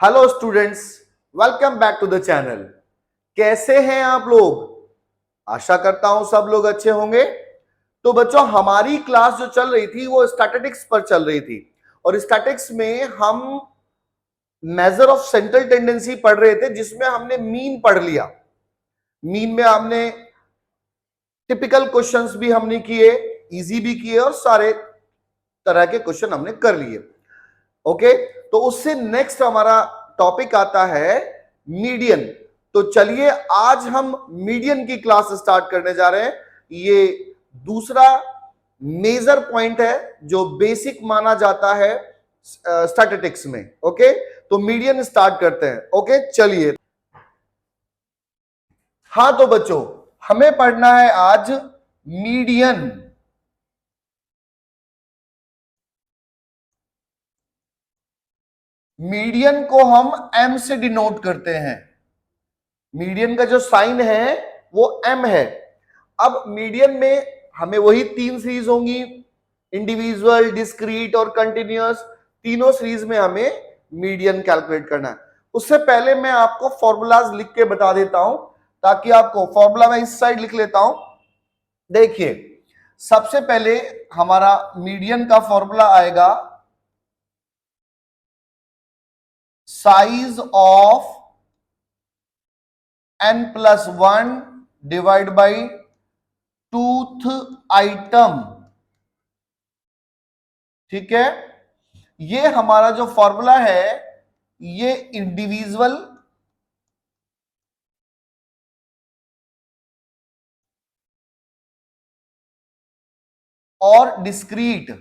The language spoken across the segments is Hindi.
Hello students, welcome back to the channel. कैसे हैं आप लोग? आशा करता हूं सब लोग अच्छे होंगे। तो बच्चों, हमारी क्लास जो चल रही थी वो स्टैटिस्टिक्स पर चल रही थी और स्टैटिस्टिक्स में हम मेजर ऑफ सेंट्रल टेंडेंसी पढ़ रहे थे, जिसमें हमने मीन पढ़ लिया। मीन में हमने टिपिकल क्वेश्चंस भी हमने किए, इजी भी किए और सारे तरह के क्वेश्चन हमने कर लिए। ओके, तो उससे नेक्स्ट हमारा टॉपिक आता है मीडियन। तो चलिए आज हम मीडियन की क्लास स्टार्ट करने जा रहे हैं। ये दूसरा मेजर पॉइंट है जो बेसिक माना जाता है स्टैटिस्टिक्स में। ओके, तो मीडियन स्टार्ट करते हैं। ओके चलिए। हाँ तो बच्चों, हमें पढ़ना है आज मीडियन। मीडियन को हम एम से डिनोट करते हैं। मीडियन का जो साइन है वो एम है। अब मीडियन में हमें वही तीन सीरीज होंगी, इंडिविजुअल, डिस्क्रीट और कंटिन्यूअस। तीनों सीरीज में हमें मीडियन कैलकुलेट करना है। उससे पहले मैं आपको फॉर्मूलाज लिख के बता देता हूं, ताकि आपको फॉर्मूला मैं इस साइड लिख लेता हूं। देखिए, सबसे पहले हमारा मीडियन का फॉर्मूला आएगा size of n+1 divide by tooth item. ठीक है, ये हमारा जो फॉर्मूला है ये इंडिविजुअल और डिस्क्रीट,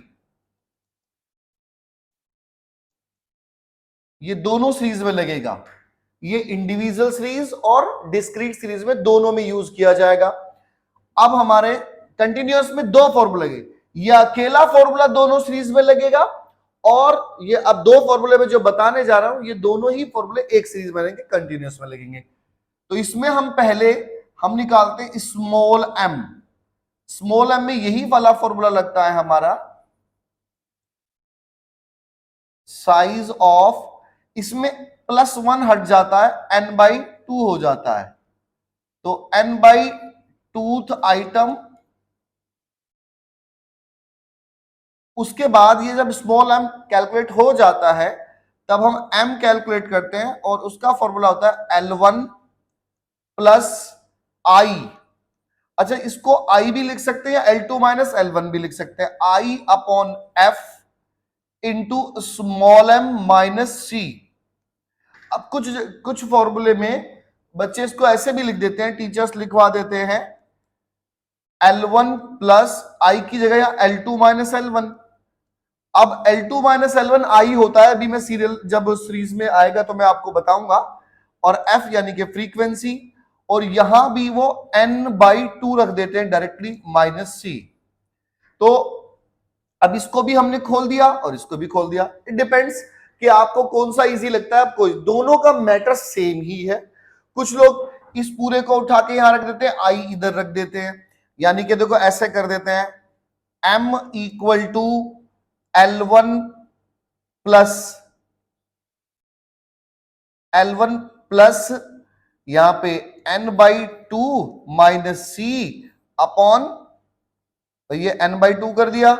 ये दोनों सीरीज में लगेगा। ये इंडिविजुअल सीरीज और डिस्क्रीट सीरीज में दोनों में यूज किया जाएगा। अब हमारे कंटिन्यूअस में दो फॉर्मूला लगे, ये अकेला फॉर्मूला दोनों सीरीज में लगेगा और ये अब दो फॉर्मूले में जो बताने जा रहा हूं ये दोनों ही फॉर्मूले एक सीरीज में लगेंगे, कंटिन्यूअस में लगेंगे। तो इसमें हम पहले निकालते हैं स्मॉल एम। स्मॉल एम में यही वाला फॉर्मूला लगता है हमारा साइज ऑफ, इसमें +1 हट जाता है, n/2 हो जाता है। तो n/टूथ आइटम। उसके बाद ये जब स्मॉल एम कैलकुलेट हो जाता है तब हम m कैलकुलेट करते हैं और उसका फॉर्मूला होता है L1 प्लस आई। अच्छा, इसको I भी लिख सकते हैं या L2 माइनस L1 भी लिख सकते हैं। I upon F into small M minus C. अब कुछ कुछ फॉर्मूले में बच्चे इसको ऐसे भी लिख देते हैं, टीचर्स लिखवा देते हैं L1 प्लस आई की जगह या L2 माइनस L1। अब L2 माइनस L1 आई होता है, अभी मैं सीरियल जब सीरीज में आएगा तो मैं आपको बताऊंगा। और F यानी कि फ्रीक्वेंसी, और यहां भी वो n/2 रख देते हैं डायरेक्टली माइनस सी। तो अब इसको भी हमने खोल दिया और इसको भी खोल दिया। इट डिपेंड्स कि आपको कौन सा इजी लगता है। आपको दोनों का मैटर सेम ही है। कुछ लोग इस पूरे को उठा के यहां रख देते हैं, आई इधर रख देते हैं, यानी कि देखो ऐसे कर देते हैं m equal to L1 plus यहां पे n/2 माइनस सी अपॉन, ये n/2 कर दिया,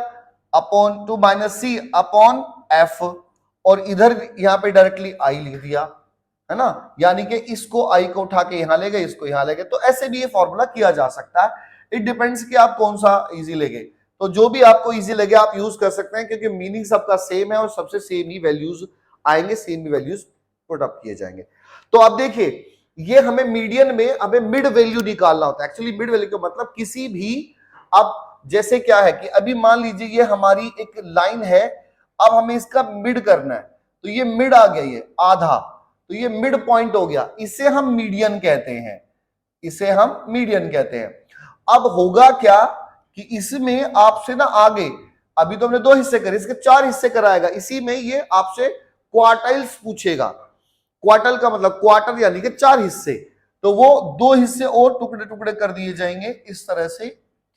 अपॉन 2 माइनस सी अपॉन एफ, और इधर यहां पे डायरेक्टली आई लिख दिया, है ना। यानी कि इसको आई को उठा के यहां ले गए, इसको यहां ले गए। तो ऐसे भी ये फॉर्मूला किया जा सकता है। इट डिपेंड्स कि आप कौन सा इजी लगे। तो जो भी आपको इजी लगे आप यूज कर सकते हैं, क्योंकि मीनिंग सबका सेम है और सबसे सेम ही वैल्यूज आएंगे, सेम ही वैल्यूज पुट अप किए जाएंगे। तो अब देखिए, ये हमें मीडियन में हमें मिड वैल्यू निकालना होता है। एक्चुअली मिड वैल्यू का मतलब किसी भी, अब जैसे क्या है कि अभी मान लीजिए ये हमारी एक लाइन है, अब हमें इसका मिड करना है, तो ये मिड आ गया, ये आधा, तो ये मिड पॉइंट हो गया, इसे हम मीडियन कहते हैं, इसे हम मीडियन कहते हैं। अब होगा क्या कि इसमें आपसे ना आगे, अभी तो हमने 2 हिस्से करे, इसके 4 हिस्से कराएगा। इसी में ये आपसे क्वार्टाइल्स पूछेगा। क्वार्टल का मतलब क्वार्टर यानी कि 4 हिस्से, तो वो 2 हिस्से और टुकड़े टुकड़े कर दिए जाएंगे इस तरह से।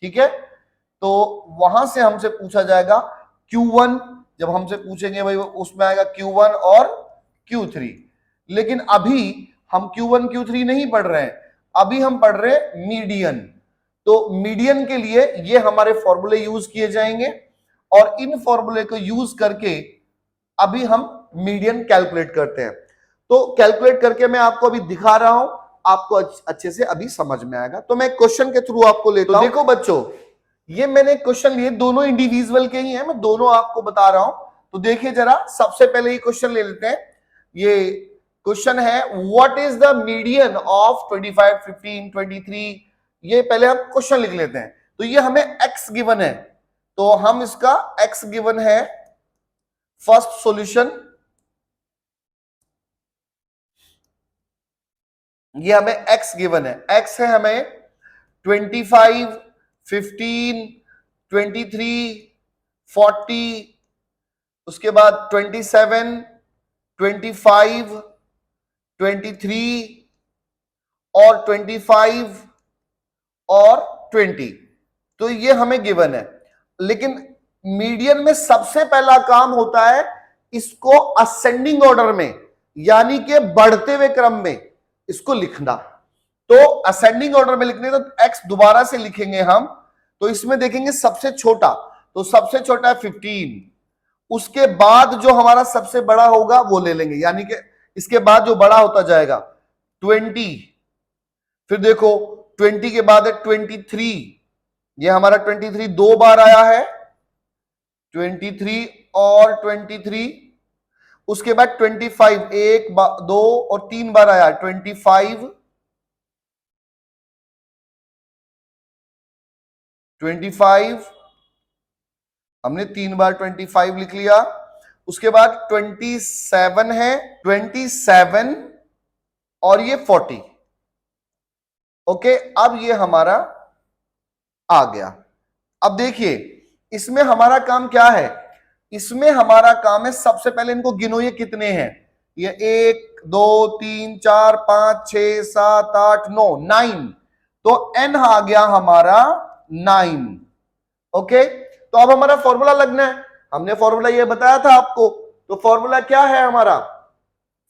ठीक है, तो वहां से हमसे पूछा जाएगा Q1। जब हमसे पूछेंगे भाई उसमें आएगा Q1 और Q3। लेकिन अभी हम Q1 Q3 नहीं पढ़ रहे हैं, अभी हम पढ़ रहे हैं मीडियन। तो मीडियन के लिए ये हमारे फॉर्मूले यूज किए जाएंगे और इन फॉर्मूले को यूज करके अभी हम मीडियन कैलकुलेट करते हैं। तो कैलकुलेट करके मैं आपको अभी दिखा रहा हूं, आपको अच्छे से अभी समझ में आएगा। तो मैं क्वेश्चन के थ्रू आपको लेता हूं। देखो बच्चों, ये मैंने क्वेश्चन लिए, दोनों इंडिविजुअल के ही हैं, मैं दोनों आपको बता रहा हूं। तो देखिए जरा, सबसे पहले ये क्वेश्चन ले लेते हैं। ये क्वेश्चन है what is the median of 25, 15, 23। ये पहले हम क्वेश्चन लिख लेते हैं। तो ये हमें x गिवन है, तो हम इसका x गिवन है, फर्स्ट सॉल्यूशन ये हमें x गिवन है। x है हमें 25, 15, 23, 40, उसके बाद 27, 25, 23 और 25 और 20। तो ये हमें गिवन है। लेकिन मीडियन में सबसे पहला काम होता है इसको असेंडिंग ऑर्डर में, यानी कि बढ़ते हुए क्रम में इसको लिखना। तो असेंडिंग ऑर्डर में लिखने तो x दोबारा से लिखेंगे हम। तो इसमें देखेंगे सबसे छोटा, तो सबसे छोटा है 15। उसके बाद जो हमारा सबसे बड़ा होगा वो ले लेंगे, यानी कि इसके बाद जो बड़ा होता जाएगा 20। फिर देखो 20 के बाद है 23। ये हमारा 23 दो बार आया है, 23 और 23। उसके बाद 25 एक दो और तीन बार आया, 25, 25 हमने तीन बार 25 लिख लिया। उसके बाद 27 है, 27 और ये 40। ओके, अब ये हमारा आ गया। अब देखिए इसमें हमारा काम क्या है, इसमें हमारा काम है सबसे पहले इनको गिनो, ये कितने हैं। ये 1 2 3 4 5 6 7 8 9 9। तो n आ गया हमारा 9। ओके, तो अब हमारा फॉर्मूला लगना है। हमने फॉर्मूला ये बताया था आपको। तो फॉर्मूला क्या है हमारा,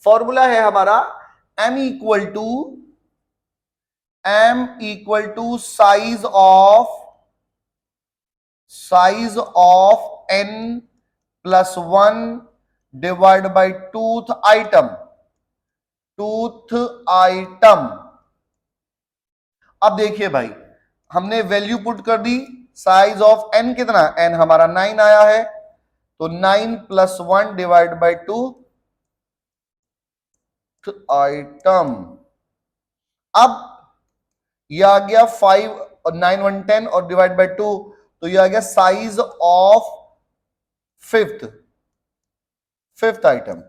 फॉर्मूला है हमारा m equal to size of n plus 1 divide by tooth item. अब देखिए भाई, हमने वैल्यू पुट कर दी। साइज ऑफ n कितना, n हमारा 9 आया है, तो 9 plus 1 divide by two item. अब ये आ गया 5 और 9 1 10 और डिवाइड बाई 2, तो ये आ गया size of fifth item.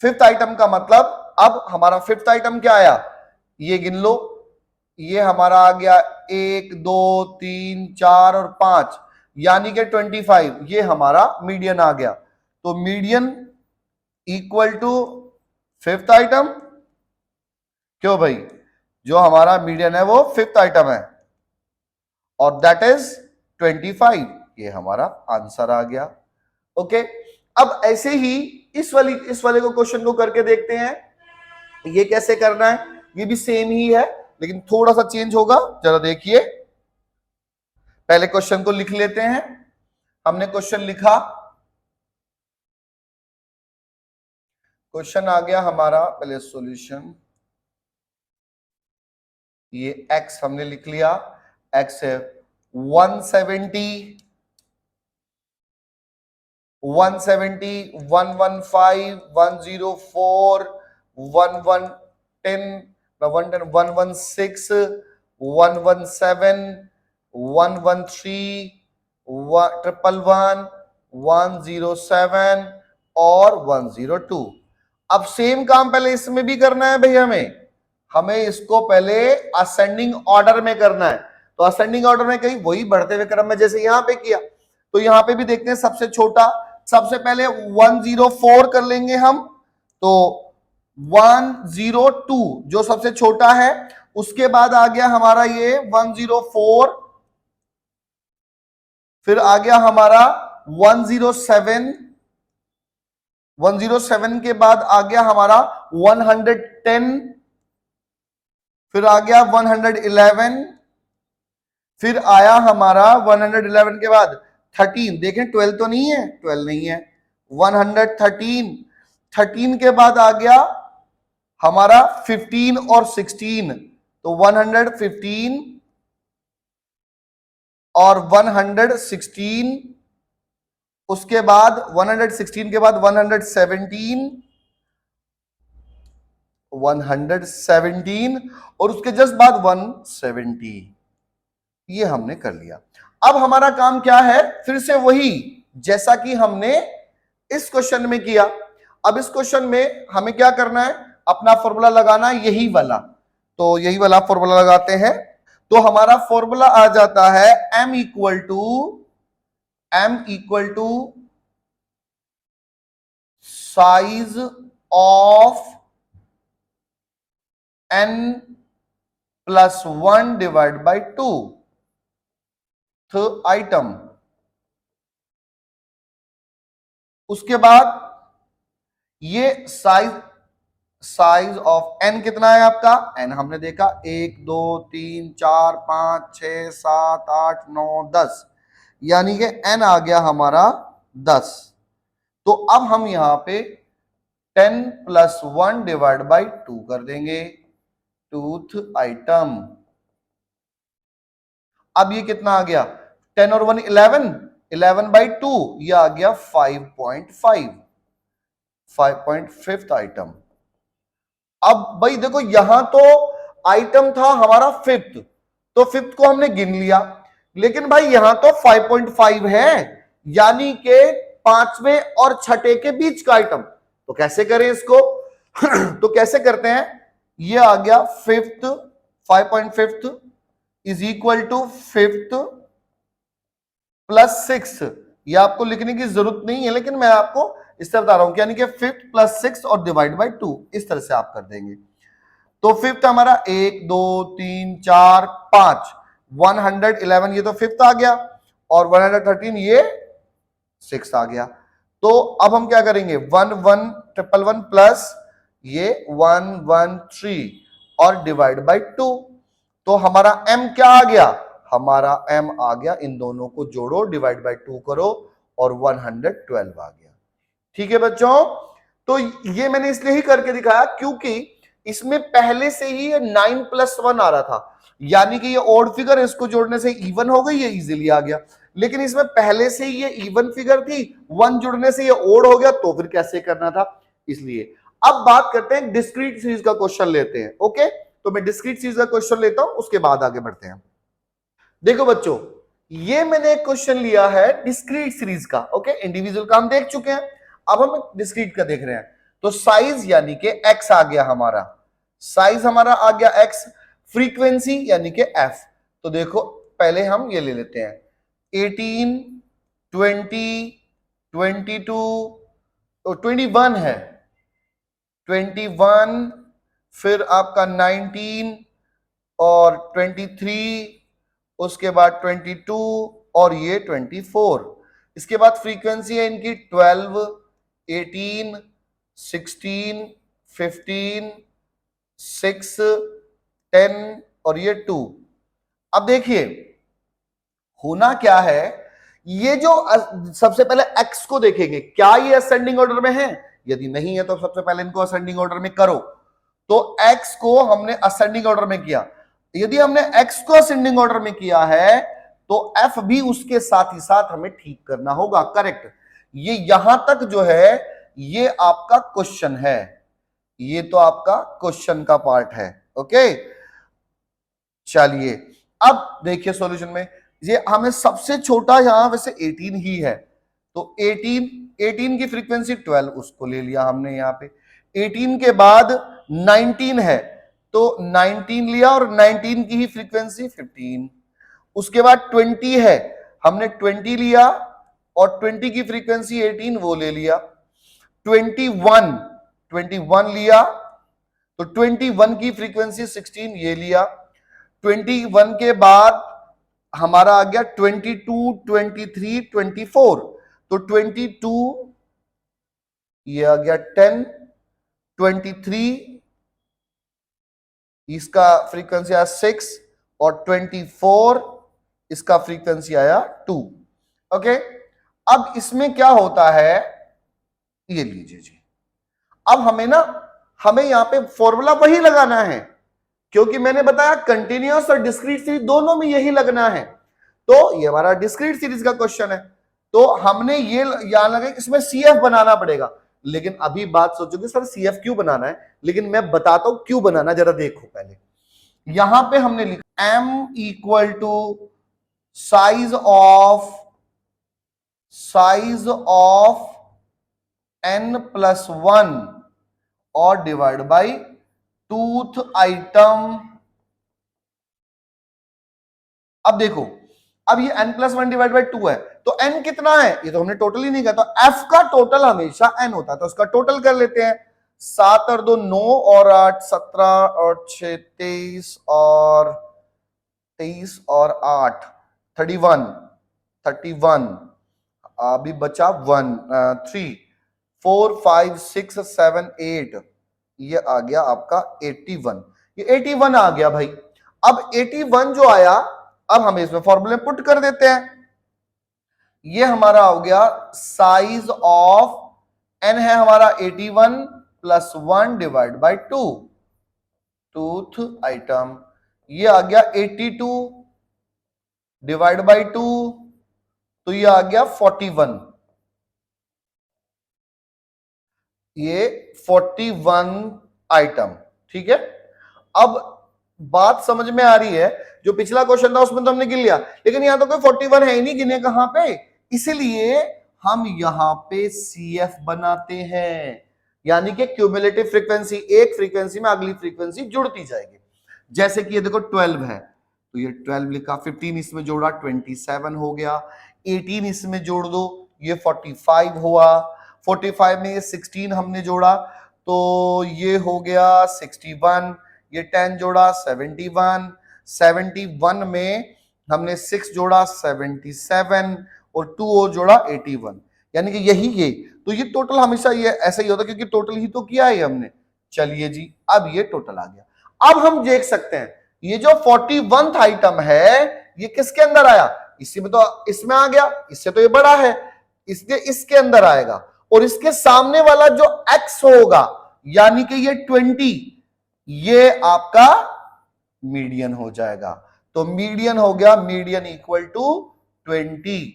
Fifth item का मतलब अब हमारा फिफ्थ आइटम क्या आया, ये गिन लो। ये हमारा आ गया 1 2 3 4 और 5, यानी कि 25। ये हमारा मीडियन आ गया। तो median equal to fifth item. क्यों भाई, जो हमारा मीडियन है वो फिफ्थ आइटम है और दैट इज 25। ये हमारा आंसर आ गया। ओके, अब ऐसे ही इस वाले को क्वेश्चन को करके देखते हैं। ये कैसे करना है, ये भी सेम ही है लेकिन थोड़ा सा चेंज होगा। जरा देखिए, पहले क्वेश्चन को लिख लेते हैं। हमने क्वेश्चन लिखा, क्वेश्चन आ गया हमारा, पहले सॉल्यूशन। ये x हमने लिख लिया, x है 170, 170, 115, 104, 1110, 116, 117, 113, 111, 107 और 102। अब सेम काम पहले इसमें भी करना है भाई, हमें इसको पहले असेंडिंग ऑर्डर में करना है। तो असेंडिंग ऑर्डर में कहीं वही बढ़ते हुए क्रम में जैसे यहां पे किया, तो यहां पे भी देखते हैं सबसे छोटा। सबसे पहले 104 कर लेंगे हम, तो 102 जो सबसे छोटा है। उसके बाद आ गया हमारा ये 104, फिर आ गया हमारा 107, 107 के बाद आ गया हमारा 110, फिर आ गया 111, फिर आया हमारा 111 के बाद 13, देखें 12 तो नहीं है, 12 नहीं है, 113, 13 के बाद आ गया हमारा 15 और 16, तो 115 और 116, उसके बाद 116 के बाद 117, 117 और उसके जस्ट बाद 170। ये हमने कर लिया। अब हमारा काम क्या है, फिर से वही जैसा कि हमने इस क्वेश्चन में किया। अब इस क्वेश्चन में हमें क्या करना है, अपना फॉर्मूला लगाना, यही वाला, तो यही वाला फॉर्मूला लगाते हैं। तो हमारा फॉर्मूला आ जाता है m equal to size of n plus 1 divide by 2 item. उसके बाद ये साइज ऑफ n कितना है आपका, n हमने देखा 1 2 3 4 5 6 7 8 9 10, यानी कि n आ गया हमारा 10। तो अब हम यहां पे 10 प्लस 1 डिवाइड बाई 2 कर देंगे, टूथ आइटम। अब ये कितना आ गया, 10 और 1 11, 11 बाई 2, ये आ गया 5.5, 5.5 आइटम। अब भाई देखो यहां तो आइटम था हमारा फिफ्थ, तो फिफ्थ को हमने गिन लिया, लेकिन भाई यहां तो 5.5 है, यानी कि पांचवें और छठे के बीच का आइटम। तो कैसे करें इसको तो कैसे करते हैं, ये आ गया fifth, 5.5 is equal to fifth plus 6। ये आपको लिखने की जरूरत नहीं है, लेकिन मैं आपको इस तरह बता रहा हूं, यानी कि फिफ्थ प्लस 6 और डिवाइड बाई 2, इस तरह से आप कर देंगे। तो फिफ्थ हमारा 1 2 3 4 5, 111 ये तो फिफ्थ आ गया, और 113 ये 6 आ गया। तो अब हम क्या करेंगे, 1 1 ट्रिपल 1 प्लस ये 1 1 3 और डिवाइड बाई 2। तो हमारा m क्या आ गया, हमारा m आ गया, इन दोनों को जोड़ो, डिवाइड बाई 2 करो, और 112 आ गया। ठीक है बच्चों, तो ये मैंने इसलिए ही करके दिखाया क्योंकि इसमें पहले से ही ये 9 प्लस 1 आ रहा था, यानी कि ये ऑड फिगर, इसको जोड़ने से इवन हो गई, ये इजीली आ गया। लेकिन इसमें पहले से ही ये इवन फिगर थी, 1 जुड़ने से ये ऑड हो गया, तो फिर कैसे करना था, इसलिए। अब बात करते हैं डिस्क्रीट सीरीज का क्वेश्चन लेते हैं। ओके, तो मैं डिस्क्रीट सीरीज का क्वेश्चन लेता हूं, उसके बाद आगे बढ़ते हैं। देखो बच्चों, ये मैंने एक क्वेश्चन लिया है डिस्क्रीट सीरीज का। ओके, इंडिविजुअल का हम देख चुके हैं, अब हम डिस्क्रीट का देख रहे हैं। तो साइज यानी कि x आ गया हमारा, साइज हमारा आ गया x, फ्रीक्वेंसी यानी कि f। तो देखो पहले हम ये ले लेते हैं, 18 20 22 तो 21 है, 21, फिर आपका 19 और 23, उसके बाद 22 और ये 24। इसके बाद फ्रीक्वेंसी है इनकी 12 18 16 15 6 10 और ये 2। अब देखिए होना क्या है, ये जो सबसे पहले x को देखेंगे, क्या ये असेंडिंग ऑर्डर में है, यदि नहीं है तो सबसे पहले इनको असेंडिंग ऑर्डर में करो। तो x को हमने असेंडिंग ऑर्डर में किया, यदि हमने x को असेंडिंग ऑर्डर में किया है तो f भी उसके साथ ही साथ हमें ठीक करना होगा, करेक्ट। ये यहां तक जो है ये आपका क्वेश्चन है, ये तो आपका क्वेश्चन का पार्ट है। ओके, चलिए अब देखिए सॉल्यूशन में, ये हमें सबसे छोटा यहां वैसे 18 ही है, तो 18 की फ्रीक्वेंसी 12, उसको ले लिया हमने यहां पे। 18 के बाद 19 है, तो 19 लिया, और 19 की ही फ्रीक्वेंसी 15। उसके बाद 20 है, हमने 20 लिया, और 20 की फ्रीक्वेंसी 18, वो ले लिया। 21 लिया, तो 21 की फ्रीक्वेंसी 16, ये लिया। 21 के बाद हमारा आ गया 22 23 24, तो 22 ये आ गया 10, 23, इसका फ्रीक्वेंसी आया 6 और 24 इसका फ्रीक्वेंसी आया 2। ओके, अब इसमें क्या होता है, ये लीजिए जी, अब हमें यहां पे फॉर्मूला वही लगाना है, क्योंकि मैंने बताया कंटिन्यूअस और डिस्क्रीट सीरीज दोनों में यही लगना है। तो ये हमारा डिस्क्रीट सीरीज का क्वेश्चन है, तो हमने ये यहां लगा इसमें सीएफ बनाना पड़ेगा। लेकिन अभी बात सोचोगे सर सीएफ क्यों बनाना है, लेकिन मैं बताता हूं क्यों बनाना, जरा देखो। पहले यहां पे हमने लिखा m equal to size of n+1 और डिवाइड बाई टूथ आइटम। अब देखो, अब ये n+1 डिवाइड बाई 2 है, तो n कितना है, ये तो हमने टोटल ही नहीं कहा, तो f का टोटल हमेशा n होता है, तो उसका टोटल कर लेते हैं। 7 और 2 9 और 8 17 और 6 23 और 8 31 अभी बचा 1 3 4 5 6 7 8, ये आ गया आपका 81। ये 81 आ गया भाई। अब 81 जो आया, अब हम इसमें फॉर्मूले पुट कर देते हैं। ये हमारा हो गया साइज ऑफ n है हमारा 81 plus 1 divide by 2 tooth item, ये आ गया 82 डिवाइड बाई 2, तो ये आ गया 41। ये 41 आइटम, ठीक है। अब बात समझ में आ रही है, जो पिछला क्वेश्चन था उसमें तो हमने गिन लिया, लेकिन यहां तो कोई 41 है ही नहीं, गिने कहां पे, इसलिए हम यहां पे CF बनाते हैं, यानी कि क्यूमुलेटिव फ्रीक्वेंसी, एक फ्रीक्वेंसी में अगली फ्रीक्वेंसी जुड़ती जाएगी। जैसे कि ये देखो 12 है, तो ये 12 लिखा, 15 इसमें जोड़ा 27 हो गया, 18 इसमें जोड़ दो ये 45 हुआ, 45 में ये 16 हमने जोड़ा तो ये हो गया 61, ये 10 जोड़ा 71, 71 में हमने 6 जोड़ा 77 और 2 और जोड़ा 81, यानी कि यही ये, तो ये टोटल हमेशा ये ऐसा ही होता क्योंकि टोटल ही तो किया है हमने। चलिए जी, अब ये टोटल आ गया। अब हम देख सकते हैं ये जो 41th आइटम है ये किसके अंदर आया, इसी में, तो इसमें आ गया, इससे तो ये बड़ा है, इसलिए इसके अंदर आएगा, और इसके सामने वाला जो x होगा यानी कि ये 20, ये आपका मीडियन हो जाएगा। तो मीडियन हो गया, मीडियन इक्वल टू 20।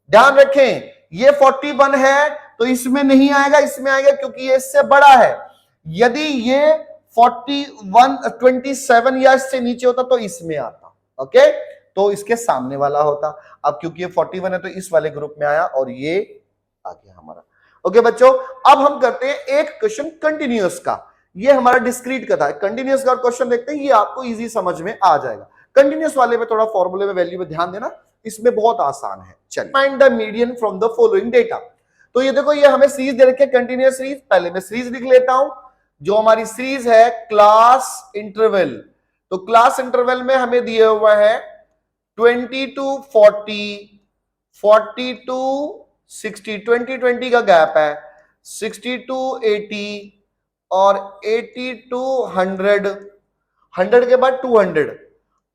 ध्यान रखें ये 41 है तो इसमें नहीं आएगा, इसमें आएगा क्योंकि ये इससे बड़ा है। यदि ये 27 या इससे नीचे होता तो इसमें आता, ओके, तो इसके सामने वाला होता। अब क्योंकि ये 41 है तो इस वाले ग्रुप में आया और ये आ गया हमारा। ओके बच्चों, अब हम करते हैं एक क्वेश्चन कंटिन्यूअस का। ये हमारा डिस्क्रीट का था, कंटिन्यूअस का क्वेश्चन देखते हैं, ये आपको इजी समझ में आ जाएगा। कंटिन्यूअस वाले में थोड़ा फॉर्मूले में वैल्यू में ध्यान देना, इसमें बहुत आसान है। चलिए, find the median from the following data. तो ये देखो, ये हमें सीरीज दे रखी है, कंटिन्यूअस सीरीज। पहले मैं सीरीज लिख लेता हूं, जो हमारी सीरीज है क्लास इंटरवल। तो क्लास इंटरवल में हमें दिया हुआ है 20 to 40, 40 to 60, 20 का गैप है, 60 to 80 और 80 to 100, 100 के बाद 200,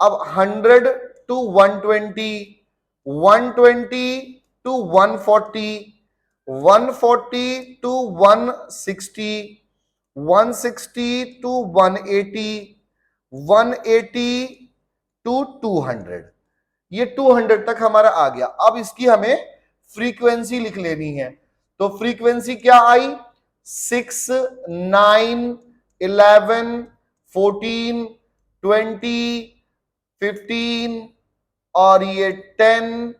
अब 100 to 120, 120 to 140, 140 to 160, 160 to 180, 180 to 200, ये 200 तक हमारा आ गया। अब इसकी हमें फ्रीक्वेंसी लिख लेनी है, तो फ्रीक्वेंसी क्या आई, 6 9 11 14 20 15 और ये 10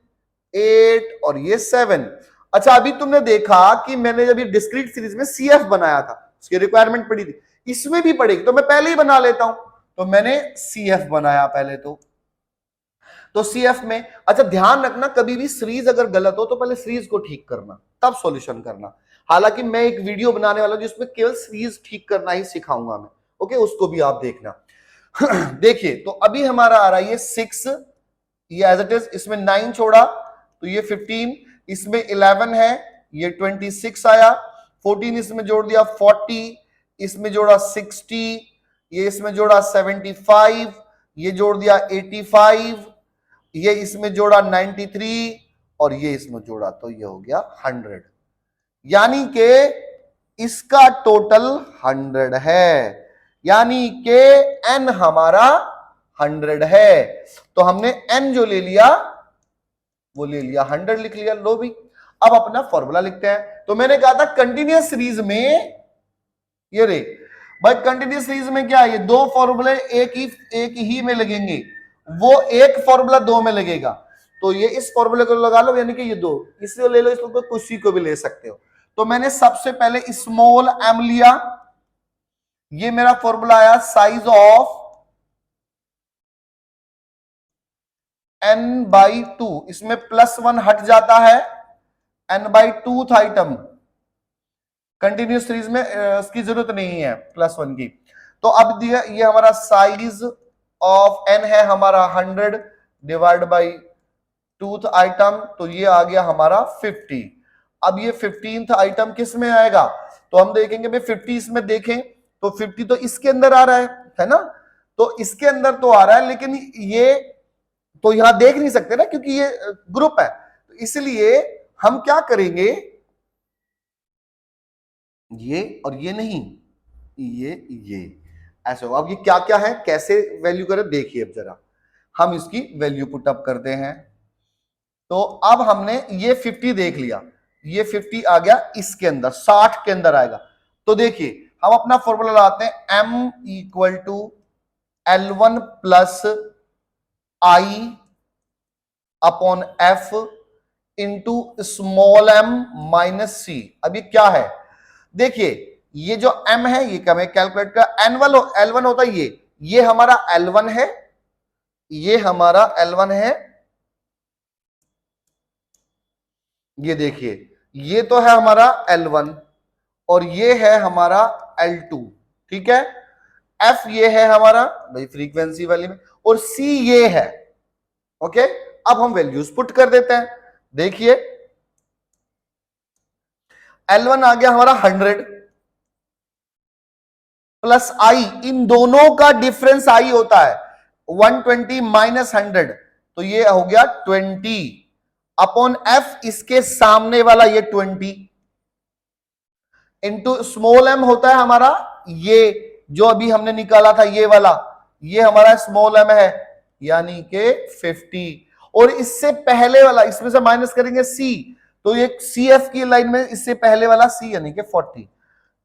8 और ये 7। अच्छा, अभी तुमने देखा कि मैंने जब ये डिस्क्रीट सीरीज में CF बनाया था, उसकी रिक्वायरमेंट पड़ी थी, इसमें भी पड़ेगी, तो मैं पहले ही बना लेता हूं। तो मैंने CF बनाया पहले, तो CF में, अच्छा ध्यान रखना, कभी भी सीरीज अगर गलत हो तो पहले सीरीज को ठीक करना तब सॉल्यूशन करना। हालांकि मैं एक वीडियो बनाने वाला हूं जिसमें केवल सीरीज ठीक करना ही सिखाऊंगा मैं, ओके, उसको भी आप देखना। देखिए, तो अभी हमारा आ रहा है ये 6, ये एज इट इज, इसमें 9 छोड़ा तो ये 15, इसमें 11 है, ये 26 आया, 14 इसमें जोड़ दिया 40, इसमें जोड़ा 60, ये इसमें जोड़ा 75, ये जोड़ दिया 85, ये इसमें जोड़ा 93 और ये इसमें जोड़ा तो ये हो गया 100। यानी कि इसका टोटल 100 है, यानी कि n हमारा 100 है। तो हमने n जो ले लिया वो ले लिया 100 लिख लिया। लो भी अब अपना फॉर्मूला लिखते हैं। तो मैंने कहा था कंटिन्यूअस सीरीज में ये रे भाई, कंटिन्यूअस सीरीज में क्या है, ये दो फॉर्मूले एक ही में लगेंगे, वो एक फॉर्मूला दो में लगेगा। तो ये इस फॉर्मूले को लगा लो, यानी कि ये दो इसको ले लो, इसको किसी को भी ले सकते हो। तो मैंने सबसे पहले स्मॉल m लिया, ये मेरा फॉर्मूला आया साइज ऑफ n/2, इसमें +1 हट जाता है, n/2 आइटम कंटिन्यूस सीरीज में इसकी जरूरत नहीं है +1 की। तो अब दिया ये हमारा साइज ऑफ n है हमारा 100 डिवाइड बाई 2th आइटम, तो ये आ गया हमारा 50। अब ये 15th आइटम किस में आएगा, तो हम देखेंगे भाई 50 इसमें देखें तो 50 तो इसके अंदर आ रहा है ना, तो इसके अंदर तो आ रहा है, लेकिन ये तो यहां देख नहीं सकते ना क्योंकि ये ग्रुप है, तो इसलिए हम क्या करेंगे, ये और ये नहीं, ये ऐसे हो। अब ये क्या क्या है, कैसे वैल्यू करें देखिए। अब जरा हम इसकी वैल्यू पुट अप करते हैं। तो अब हमने ये 50 देख लिया, ये 50 आ गया इसके अंदर, 60 के अंदर आएगा। तो देखिए हम अपना फॉर्मूला लगाते हैं, m = L1 + I upon F into small m - c। अब ये क्या है, देखिए ये जो m है ये क्या है, कैलकुलेट का L1 होता है, ये हमारा L1 है, ये हमारा L1 है, ये देखिए ये तो है हमारा L1 और ये है हमारा L2, ठीक है। F ये है हमारा भाई फ्रीक्वेंसी वाली में, और C ये है, ओके। अब हम वैल्यूज पुट कर देते हैं। देखिए L1 आ गया हमारा 100 प्लस I, इन दोनों का डिफरेंस I होता है 120 - 100, तो ये हो गया 20 अपॉन F, इसके सामने वाला ये 20 इंटू स्मॉल m होता है हमारा ये जो अभी हमने निकाला था, ये वाला, ये हमारा स्मॉल m है यानी कि 50, और इससे पहले वाला इसमें से माइनस करेंगे c, तो ये CF की लाइन में इससे पहले वाला c यानी कि 40,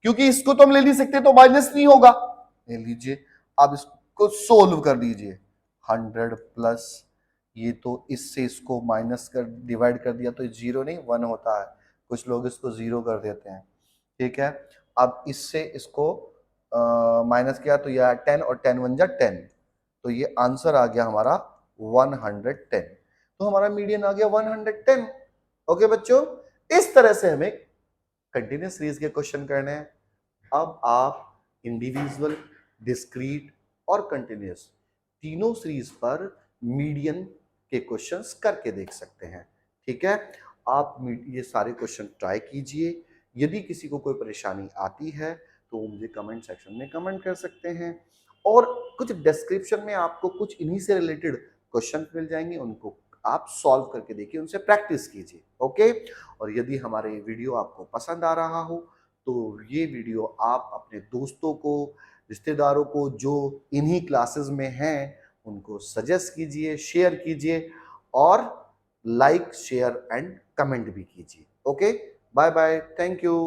क्योंकि इसको तो हम ले नहीं सकते तो माइनस नहीं होगा, ले लीजिए। अब इसको सोल्व कर दीजिए, 100 प्लस ये तो इससे इसको माइनस कर डिवाइड कर दिया तो 0 नहीं 1 होता है, कुछ लोग इसको 0 कर देते हैं, ठीक है। अब इससे इसको माइनस किया तो यह 10 और 10 1 जा 10, तो ये आंसर आ गया हमारा 110। तो हमारा मीडियन आ गया 110। ओके बच्चों, इस तरह से हमें कंटिन्यूस सीरीज के क्वेश्चन करने हैं। अब आप इंडिविजुअल, डिस्क्रीट और कंटिन्यूस तीनों सीरीज पर मीडियन के क्वेश्चंस करके देख सकते हैं, ठीक है। आप ये सारे क्वेश्चन ट्राई कीजिए। यदि किसी को कोई परेशानी आती है तो मुझे कमेंट सेक्शन में कमेंट कर सकते हैं, और कुछ डिस्क्रिप्शन में आपको कुछ इन्हीं से रिलेटेड क्वेश्चन मिल जाएंगे, उनको आप सॉल्व करके देखिए, उनसे प्रैक्टिस कीजिए, ओके। और यदि हमारे वीडियो आपको पसंद आ रहा हो तो ये वीडियो आप अपने दोस्तों को, रिश्तेदारों को जो इन्हीं क्लासेस में हैं उनको सजेस्ट कीजिए, शेयर कीजिए, और लाइक शेयर एंड कमेंट भी कीजिए। Okay, bye bye, thank you.